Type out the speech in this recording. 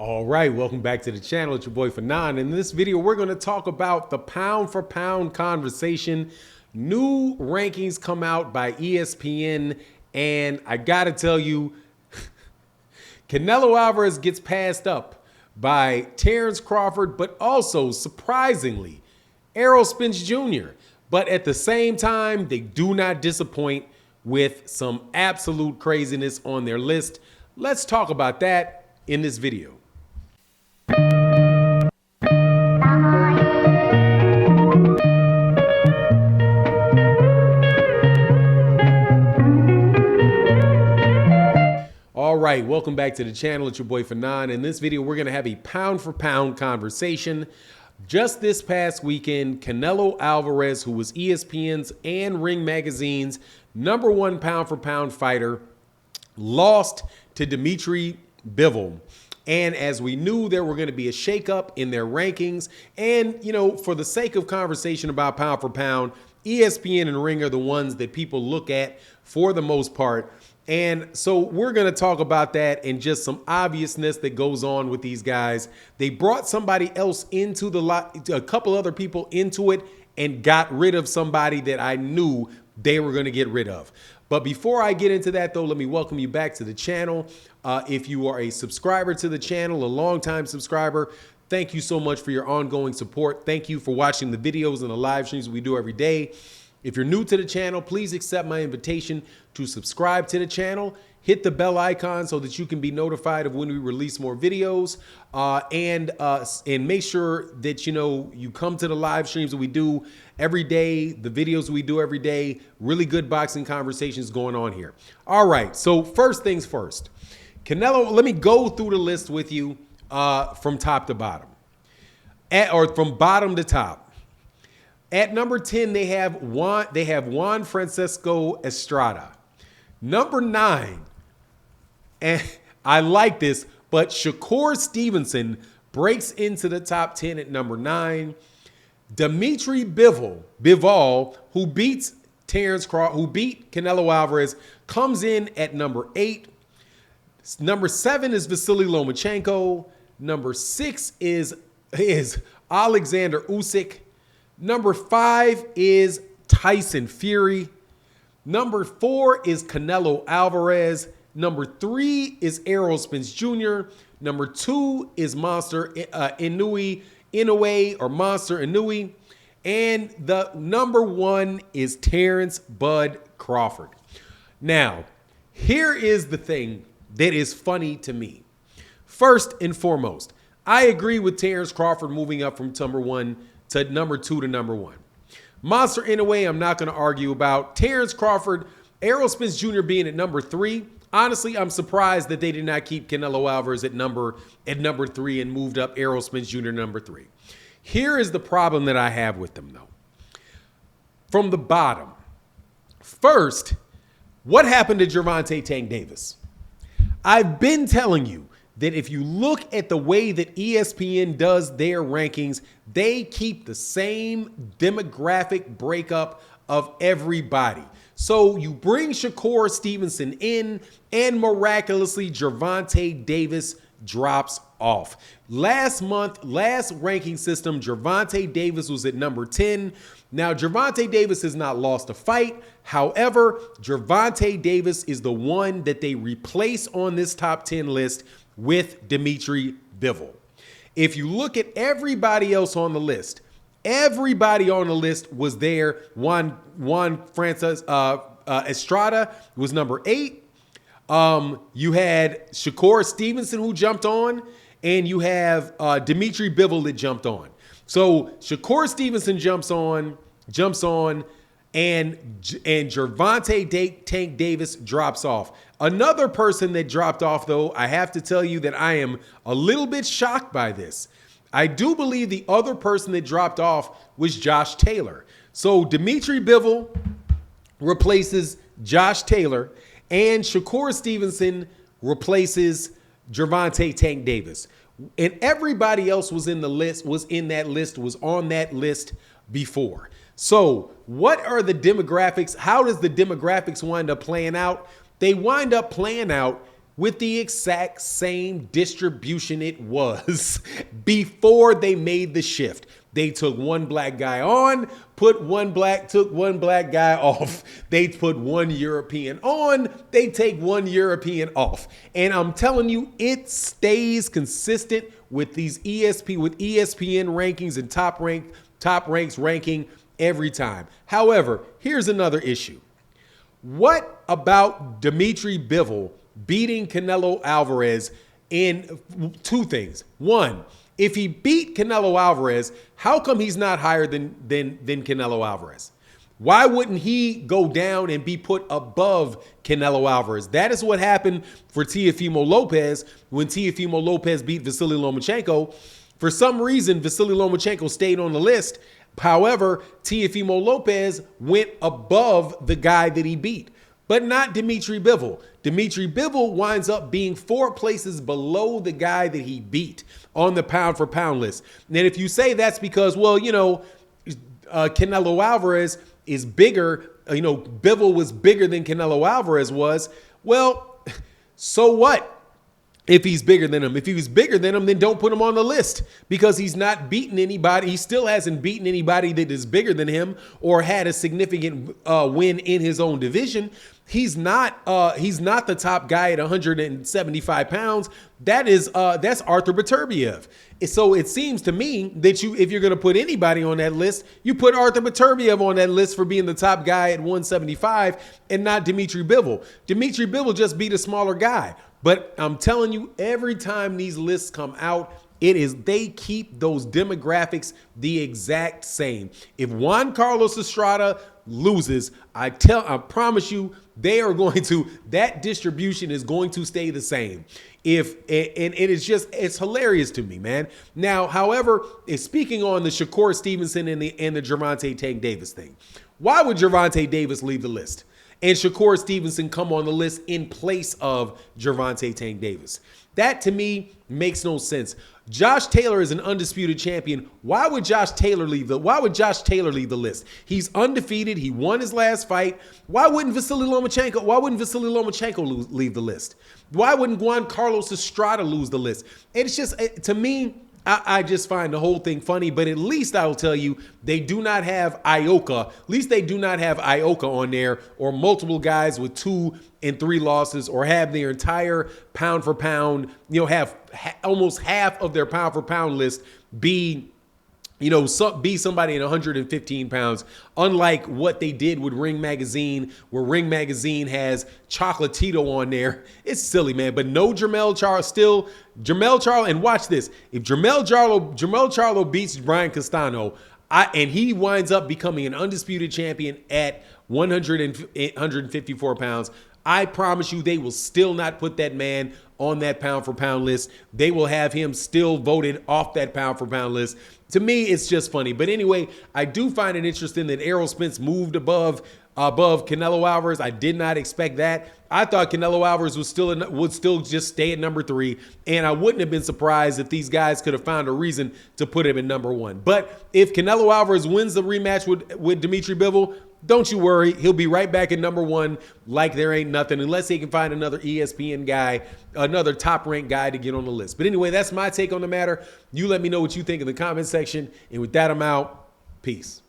All right, welcome back to the channel. It's your boy Fanon. In this video, we're going to talk about the pound for pound conversation. New rankings come out by ESPN, and I got to tell you, Canelo Alvarez gets passed up by Terence Crawford, but also, surprisingly, Errol Spence Jr. But at the same time, they do not disappoint with some absolute craziness on their list. Let's talk about that in this video. All right, welcome back to the channel. It's your boy Fanon. In this video, we're going to have a pound for pound conversation. Just this past weekend, Canelo Alvarez, who was ESPN's and Ring Magazine's #1 pound for pound fighter, lost to Dimitri Bivol. And as we knew, there were going to be a shakeup in their rankings. And, you know, for the sake of conversation about pound for pound, ESPN and Ring are the ones that people look at for the most part. And so we're going to talk about that and just some obviousness that goes on with these guys. They brought somebody else into the lot, a couple other people into it, and got rid of somebody that I knew they were going to get rid of. But before I get into that, though, let me welcome you back to the channel. If you are a subscriber to the channel, a longtime subscriber, thank you so much for your ongoing support. Thank you for watching the videos and the live streams we do every day. If you're new to the channel, please accept my invitation to subscribe to the channel. Hit the bell icon so that you can be notified of when we release more videos, and make sure that you come to the live streams that we do every day, the videos we do every day. Really good boxing conversations going on here. All right, so first things first, Canelo. Let me go through the list with you from top to bottom, or from bottom to top. At number 10, they have Juan Francisco Estrada. Number 9, and I like this, but Shakur Stevenson breaks into the top 10 at number 9. Dimitri Bivol, who beats Terence Crawford, who beat Canelo Alvarez, comes in at number 8. Number 7 is Vasily Lomachenko. Number 6 is Alexander Usyk. Number 5 is Tyson Fury. Number 4 is Canelo Alvarez. Number 3 is Errol Spence Jr. Number 2 is Monster Inoue, or Monster Inoue. And the number 1 is Terence Bud Crawford. Now, here is the thing that is funny to me. First and foremost, I agree with Terence Crawford moving up from number 1 to number 2 to number 1. Monster Inoue, I'm not going to argue about. Terence Crawford, Errol Spence Jr. being at number 3. Honestly, I'm surprised that they did not keep Canelo Alvarez at number 3 and moved up Errol Spence Jr. to number 3. Here is the problem that I have with them, though. From the bottom, first, what happened to Gervonta Tank Davis? I've been telling you that if you look at the way that ESPN does their rankings, they keep the same demographic breakup of everybody. So you bring Shakur Stevenson in, and miraculously, Gervonta Davis drops off. Last ranking system, Gervonta Davis was at number 10. Now, Gervonta Davis has not lost a fight. However, Gervonta Davis is the one that they replace on this top 10 list with Dimitri Bivol. If you look at everybody else on the list, everybody on the list was there. Juan Francis Estrada was number 8. You had Shakur Stevenson, who jumped on, and you have Dimitri Bivol that jumped on. So Shakur Stevenson jumps on, and Gervonta Tank Davis drops off. Another person that dropped off, though, I have to tell you that I am a little bit shocked by this. I do believe the other person that dropped off was Josh Taylor. So Dimitri Bivol replaces Josh Taylor, and Shakur Stevenson replaces Gervonta Tank Davis. And everybody else was on that list before. So what are the demographics? How does the demographics wind up playing out? They wind up playing out with the exact same distribution it was before they made the shift. They took one black guy on, took one black guy off. They put one European on, they take one European off. And I'm telling you, it stays consistent with these ESPN rankings and top ranks ranking every time. However, here's another issue. What about Dimitri Bivol beating Canelo Alvarez in two things? One, if he beat Canelo Alvarez, how come he's not higher than Canelo Alvarez? Why wouldn't he go down and be put above Canelo Alvarez? That is what happened for Teofimo Lopez when Teofimo Lopez beat Vasily Lomachenko. For some reason, Vasily Lomachenko stayed on the list. However, Teofimo Lopez went above the guy that he beat, but not Dimitri Bivol. Dimitri Bivol winds up being 4 places below the guy that he beat on the pound for pound list. And if you say that's because, well, Canelo Alvarez is bigger, Bivol was bigger than Canelo Alvarez was, well, so what? If he's bigger than him. If he was bigger than him, then don't put him on the list because he's not beaten anybody. He still hasn't beaten anybody that is bigger than him or had a significant win in his own division. He's not the top guy at 175 pounds. That's Arthur Beterbiev. So it seems to me that if you're going to put anybody on that list, you put Arthur Beterbiev on that list for being the top guy at 175 and not Dimitri Bivol. Dimitri Bivol just beat a smaller guy. But I'm telling you, every time these lists come out, they keep those demographics the exact same. If Juan Carlos Estrada loses, I promise you, that distribution is going to stay the same. It's hilarious to me, man. Now, however, speaking on the Shakur Stevenson and the Gervonta Tank Davis thing, why would Gervonta Davis leave the list and Shakur Stevenson come on the list in place of Gervonta Tank Davis? That to me makes no sense. Josh Taylor is an undisputed champion. Why would Josh Taylor leave the list? He's undefeated. He won his last fight. Why wouldn't Vasily Lomachenko leave the list? Why wouldn't Juan Carlos Estrada lose the list? It's just, to me, I just find the whole thing funny, but at least I will tell you they do not have Ioka. At least they do not have Ioka on there or multiple guys with 2 and 3 losses or have their entire pound for pound, have almost half of their pound for pound list be somebody at 115 pounds, unlike what they did with Ring Magazine, where Ring Magazine has Chocolatito on there. It's silly, man. But no Jermell Charlo, and watch this. If Jermell Charlo beats Brian Castano, and he winds up becoming an undisputed champion at 154 pounds, I promise you they will still not put that man on that pound for pound list. They will have him still voted off that pound for pound list. To me, it's just funny. But anyway, I do find it interesting that Errol Spence moved above Canelo Alvarez. I did not expect that. I thought Canelo Alvarez would still just stay at number 3, and I wouldn't have been surprised if these guys could have found a reason to put him at number 1. But if Canelo Alvarez wins the rematch with Dimitri Bivol, don't you worry. He'll be right back at number 1 like there ain't nothing, unless he can find another ESPN guy, another top-ranked guy to get on the list. But anyway, that's my take on the matter. You let me know what you think in the comment section. And with that, I'm out. Peace.